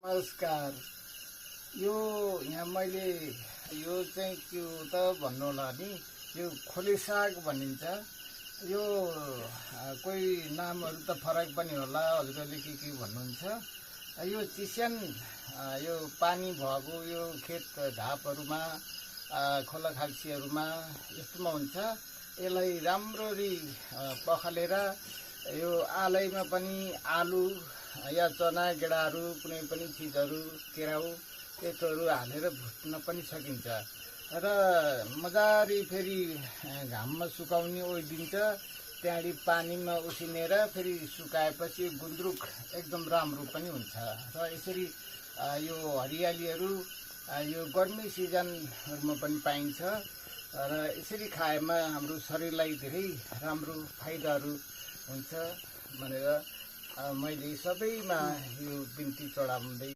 नमस्कार। यो यहाँ मैले यो चाहिँ के हो त भन्नु होला नि, यो खोले साग भनिन्छ। यो कोही नामहरू त फरक पनि होला, हजुरहरूले के भन्नुहुन्छ। यो चिस्यान यो पानी भएको यो खेत झापहरूमा खोला खाल्सीहरूमा यस्तोमा हुन्छ। यसलाई राम्ररी पखालेर यो आलैमा पनि आलु या चना गेडाहरू कुनै पनि चिजहरू केराउ त्यस्तोहरू हालेर भुट्न पनि सकिन्छ र मजाले फेरि घाममा सुकाउने ओइदिन्छ। त्यहाँदेखि पानीमा उसिनेर फेरि सुकाएपछि गुन्द्रुक एकदम राम्रो पनि हुन्छ र यसरी यो हरियालीहरू यो गर्मी सिजनहरूमा पनि पाइन्छ र यसरी खाएमा हाम्रो शरीरलाई धेरै राम्रो फाइदाहरू हुन्छ भनेर मैले सबैमा यो बिन्ती चढाउँदै